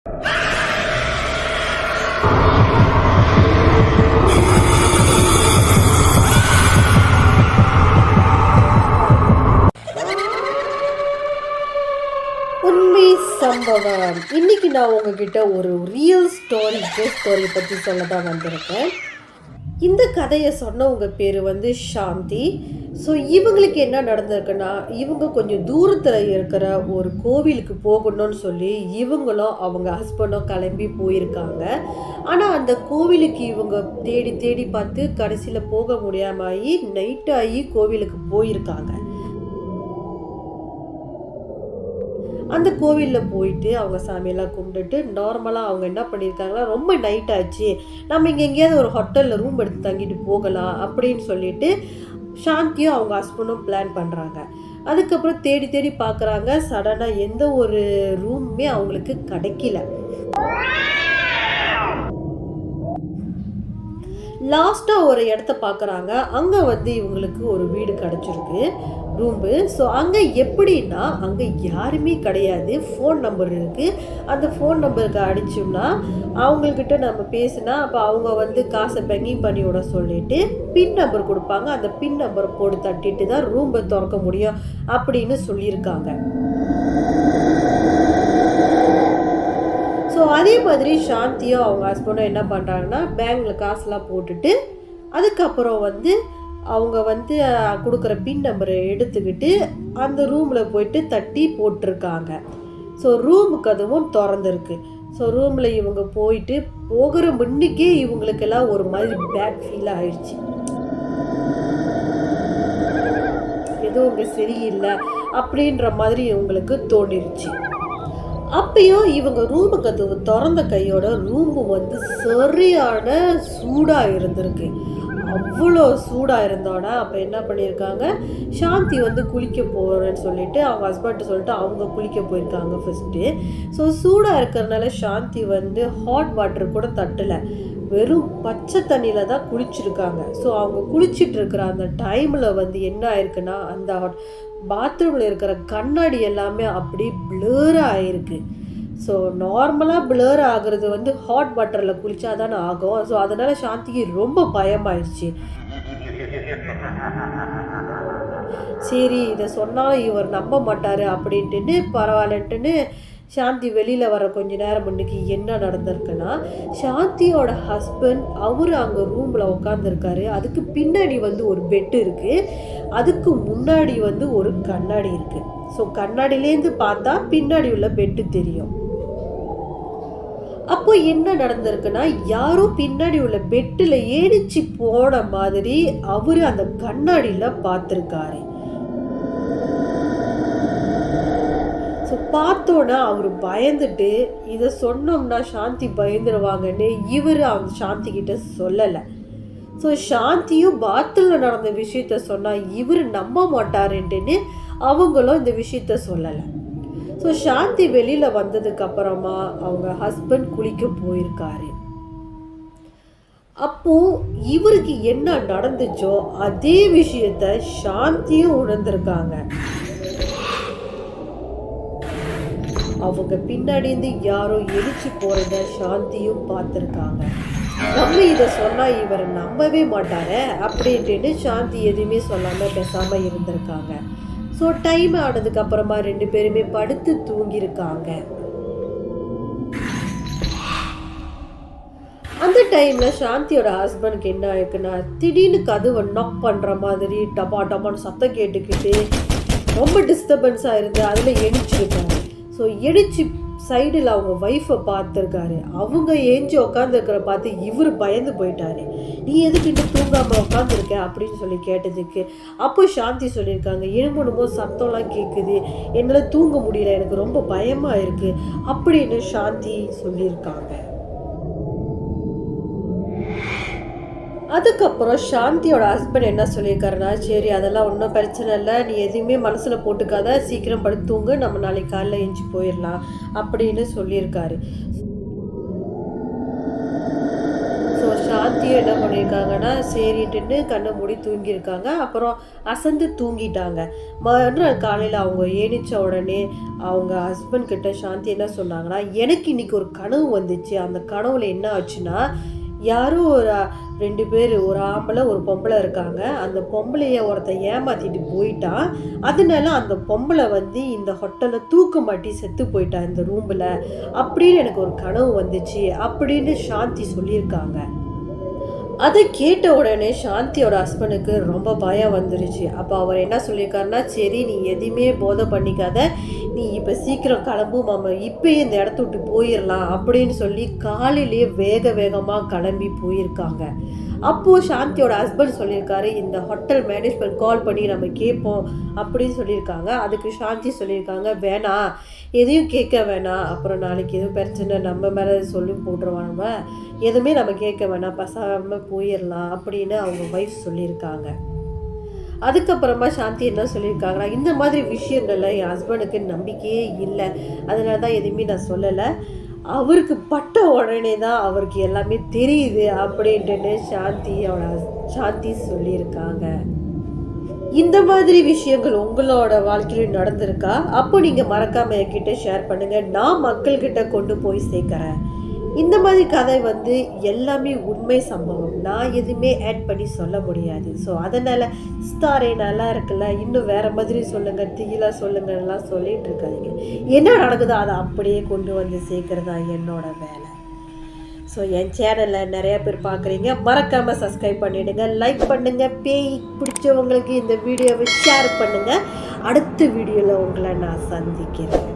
உண்மை சம்பவம். இன்னைக்கு நான் உங்ககிட்ட ஒரு ரியல் ஸ்டோரி பற்றி சொல்ல தான் வந்திருக்கேன். இந்த கதையை சொன்னவங்க பேர் சாந்தி. ஸோ இவங்களுக்கு என்ன நடந்திருக்குன்னா, இவங்க கொஞ்சம் தூரத்தில் இருக்கிற ஒரு கோவிலுக்கு போகணும்னு சொல்லி இவங்களும் அவங்க ஹஸ்பண்டும் கிளம்பி போயிருக்காங்க. ஆனால் அந்த கோவிலுக்கு இவங்க தேடி தேடி பார்த்து கடைசியில் போக முடியாம நைட்டாகி கோவிலுக்கு போயிருக்காங்க. அந்த கோவிலில் போயிட்டு அவங்க சாமியெல்லாம் கும்பிட்டுட்டு நார்மலாக அவங்க என்ன பண்ணியிருக்காங்களா, ரொம்ப நைட் ஆச்சு, நம்ம இங்கே எங்கேயாவது ஒரு ஹோட்டலில் ரூம் எடுத்து தங்கிட்டு போகலாம் அப்படின்னு சொல்லிட்டு சாந்தியும் அவங்க ஹஸ்பண்டும் பிளான் பண்ணுறாங்க. அதுக்கப்புறம் தேடி தேடி பார்க்குறாங்க. சடனாக எந்த ஒரு ரூமுமே அவங்களுக்கு கிடைக்கல. லாஸ்ட்டாக ஒரு இடத்த பார்க்குறாங்க. அங்கே இவங்களுக்கு ஒரு வீடு கிடச்சிருக்கு, ரூம்பு. ஸோ அங்கே எப்படின்னா, அங்கே யாருமே கிடையாது. ஃபோன் நம்பர் இருக்குது. அந்த ஃபோன் நம்பருக்கு அடித்தோம்னா அவங்கக்கிட்ட நம்ம பேசினா அப்போ அவங்க காசை பெங்கிங் பண்ணி விட சொல்லிவிட்டு பின் நம்பர் கொடுப்பாங்க. அந்த பின் நம்பரை போட்டு தட்டிட்டு தான் ரூம்பை திறக்க முடியும் அப்படின்னு சொல்லியிருக்காங்க. ஸோ அதே மாதிரி சாந்தியும் அவங்க ஹஸ்பண்டும் என்ன பண்ணுறாங்கன்னா, பேங்கில் காசுலாம் போட்டுட்டு அதுக்கப்புறம் அவங்க கொடுக்குற பின் நம்பரை எடுத்துக்கிட்டு அந்த ரூமில் போயிட்டு தட்டி போட்டிருக்காங்க. ஸோ ரூமுக்கு அதுவும் திறந்துருக்கு. ஸோ ரூமில் இவங்க போயிட்டு போகிற முன்னுக்கே இவங்களுக்கெல்லாம் ஒரு மாதிரி பேட் ஃபீல் ஆயிடுச்சு. எதுவும் இங்கே சரியில்லை அப்படின்ற மாதிரி இவங்களுக்கு தோணிருச்சு. அப்பயும் இவங்க ரூமு கதவு திறந்த கையோட ரூமு சரியான சூடாக இருந்திருக்கு. அவ்வளோ சூடாக இருந்தோட அப்போ என்ன பண்ணியிருக்காங்க, சாந்தி குளிக்க போகிறேன்னு சொல்லிட்டு அவங்க ஹஸ்பண்ட் சொல்லிட்டு அவங்க குளிக்க போயிருக்காங்க ஃபஸ்ட்டு. ஸோ சூடாக இருக்கிறதுனால சாந்தி ஹாட் வாட்டர் கூட தட்டலை, வெறும் பச்சை தண்ணியில் தான் குளிச்சிருக்காங்க. ஸோ அவங்க குளிச்சுட்டு இருக்கிற அந்த டைமில் என்ன ஆயிருக்குன்னா, அந்த பாத்ரூமில் இருக்கிற கண்ணாடி எல்லாமே அப்படி பிளர் ஆகிருக்கு. ஸோ நார்மலாக பிளர் ஆகுறது ஹாட் வாட்டரில் குளிச்சா தானே ஆகும். ஸோ அதனால் சாந்திக்கு ரொம்ப பயமாயிடுச்சு. சரி இதை சொன்னாலும் இவர் நம்ப மாட்டார் அப்படின்ட்டுன்னு பரவாயில்லன்ட்டுன்னு சாந்தி வெளியில் வர கொஞ்ச நேரம் முன்னுக்கு என்ன நடந்திருக்குன்னா, சாந்தியோட ஹஸ்பண்ட் அவர் அங்கே ரூமில் உட்காந்துருக்காரு. அதுக்கு பின்னாடி ஒரு பெட்டு இருக்குது. அதுக்கு முன்னாடி ஒரு கண்ணாடி இருக்குது. ஸோ கண்ணாடியிலேருந்து பார்த்தா பின்னாடி உள்ள பெட்டு தெரியும். அப்போ என்ன நடந்திருக்குன்னா, யாரோ பின்னாடி உள்ள பெட்டில் ஏடிச்சு போன மாதிரி அவர் அந்த கண்ணாடியில் பார்த்துருக்காரு. ஸோ பார்த்தோன்னா அவர் பயந்துட்டு, இதை சொன்னோம்னா சாந்தி பயந்துருவாங்கன்னு இவர் அவங்க சாந்தி கிட்ட சொல்லலை. ஸோ சாந்தியும் பாத்ரூமில் நடந்த விஷயத்த சொன்னால் இவர் நம்ப மாட்டாருன்ட்டுன்னு அவங்களும் இந்த விஷயத்த சொல்லலை. ஸோ சாந்தி வெளியில் வந்ததுக்கப்புறமா அவங்க ஹஸ்பண்ட் குளிக்க போயிருக்காரு. அப்போது இவருக்கு என்ன நடந்துச்சோ அதே விஷயத்த சாந்தியும் உணர்ந்திருக்காங்க. அவங்க பின்னாடிந்து யாரோ எரிச்சு போகிறத சாந்தியும் பார்த்துருக்காங்க. நம்ம இதை சொன்னால் இவர் நம்பவே மாட்டாரு அப்படின்ட்டு சாந்தி எதுவுமே சொல்லாமல் பேசாமல் இருந்திருக்காங்க. ஸோ டைம் ஆனதுக்கப்புறமா 2 பேருமே படுத்து தூங்கியிருக்காங்க. அந்த டைமில் சாந்தியோட ஹஸ்பண்டுக்கு என்ன ஆயிருக்குன்னா, திடீர்னு கதவை நாக் பண்ணுற மாதிரி டபா டபான்னு சத்தம் கேட்டுக்கிட்டு ரொம்ப டிஸ்டர்பன்ஸாக இருந்து அதில் எடிச்சிருக்காங்க. ஸோ எடிச்சு சைடில் அவங்க ஒய்ஃபை பார்த்துருக்காரு. அவங்க ஏஞ்சி உட்காந்துருக்கிற பார்த்து இவர் பயந்து போயிட்டாரு. நீ எதுக்கு இன்னும் தூங்காமல் உட்காந்துருக்க அப்படின்னு சொல்லி கேட்டதுக்கு அப்போ சாந்தி சொல்லியிருக்காங்க, எழும்பணுமோ சத்தம்லாம் கேட்குது, என்னால் தூங்க முடியல, எனக்கு ரொம்ப பயமாக இருக்குது அப்படின்னு சாந்தி சொல்லியிருக்காங்க. அதுக்கப்புறம் சாந்தியோட ஹஸ்பண்ட் என்ன சொல்லியிருக்காருன்னா, சரி அதெல்லாம் ஒன்றும் பிரச்சனை இல்லை, நீ எதுவுமே மனசில் போட்டுக்காத, சீக்கிரம் படுத்துங்க, நம்ம நாளைக்கு காலையில் எஞ்சி போயிடலாம் அப்படின்னு சொல்லியிருக்காரு. ஸோ சாந்தி சாந்தியும் என்ன பண்ணியிருக்காங்கன்னா சரின்ட்டுன்னு கண்ணை மூடி தூங்கியிருக்காங்க. அப்புறம் அசந்து தூங்கிட்டாங்க. மறுநாள் காலையில் அவங்க ஏனிச்ச உடனே அவங்க ஹஸ்பண்ட் கிட்ட சாந்தி என்ன சொன்னாங்கன்னா, எனக்கு இன்னைக்கு ஒரு கனவு வந்துச்சு. அந்த கனவுல என்ன ஆச்சுன்னா, யாரோ ஒரு 2 பேர், ஒரு ஆம்பளை ஒரு பொம்பளை இருக்காங்க. அந்த பொம்பளைய ஒருத்தன் ஏமாத்திட்டு போயிட்டான். அதனால அந்த பொம்பளை வந்து இந்த ஹோட்டலில் தூக்கு மாட்டி செத்து போயிட்டான் இந்த ரூமில் அப்படின்னு எனக்கு ஒரு கனவு வந்துச்சு அப்படின்னு சாந்தி சொல்லியிருக்காங்க. அதை கேட்ட உடனே சாந்தியோட ஹஸ்பண்டுக்கு ரொம்ப பயம் வந்துருச்சு. அப்போ அவர் என்ன சொல்லியிருக்காருன்னா, சரி நீ எதையுமே போதை பண்ணிக்காத, நீ இப்போ சீக்கிரம் கிளம்பு மாமா, இப்போயே இந்த இடத்த விட்டு போயிடலாம் அப்படின்னு சொல்லி காலையிலேயே வேகமாக கிளம்பி போயிருக்காங்க. அப்போது சாந்தியோட ஹஸ்பண்ட் சொல்லியிருக்காரு, இந்த ஹோட்டல் மேனேஜ்மெண்ட் கால் பண்ணி நம்ம கேட்போம் அப்படின்னு சொல்லியிருக்காங்க. அதுக்கு சாந்தி சொல்லியிருக்காங்க, வேணாம் எதையும் கேட்க வேணாம், அப்புறம் நாளைக்கு எதுவும் பிரச்சனை நம்ம மேலே சொல்லி போட்டுருவான், நம்ம எதுவுமே நம்ம கேட்க வேணாம், பசாமல் போயிடலாம் அப்படின்னு அவங்க ஒய்ஃப் சொல்லியிருக்காங்க. அதுக்கப்புறமா சாந்தி என்ன சொல்லியிருக்காங்கன்னா, இந்த மாதிரி விஷயங்கள்ல என் ஹஸ்பண்டுக்கு நம்பிக்கையே இல்லை, அதனால தான் எதுவுமே நான் சொல்லலை, அவருக்கு பட்ட உடனே தான் அவருக்கு எல்லாமே தெரியுது அப்படின்ட்டு சாந்தி சொல்லியிருக்காங்க. இந்த மாதிரி விஷயங்கள் உங்களோட வாழ்க்கையிலும் நடந்திருக்கா? அப்போ நீங்கள் மறக்காமல் என்கிட்ட ஷேர் பண்ணுங்கள், நான் மக்கள்கிட்ட கொண்டு போய் சேர்க்குறேன். இந்த மாதிரி கதை வந்து எல்லாமே உண்மை சம்பவம், நான் எதுவுமே ஆட் பண்ணி சொல்ல முடியாது. ஸோ அதனால் ஸ்டாரே நல்லா இருக்குல்ல, இன்னும் வேறு மாதிரி சொல்லுங்கள், தீயில சொல்லுங்கள்லாம் சொல்லிகிட்டு இருக்காதிங்க. என்ன நடக்குதோ அதை அப்படியே கொண்டு வந்து சேர்க்குறது தான் என்னோட வேலை. ஸோ என் சேனலில் நிறையா பேர் பார்க்குறீங்க, மறக்காமல் சப்ஸ்கிரைப் பண்ணிவிடுங்க, லைக் பண்ணுங்கள், பேய் பிடிச்சவங்களுக்கு இந்த வீடியோவை ஷேர் பண்ணுங்கள். அடுத்த வீடியோவில் உங்களை நான் சந்திக்கிறேன்.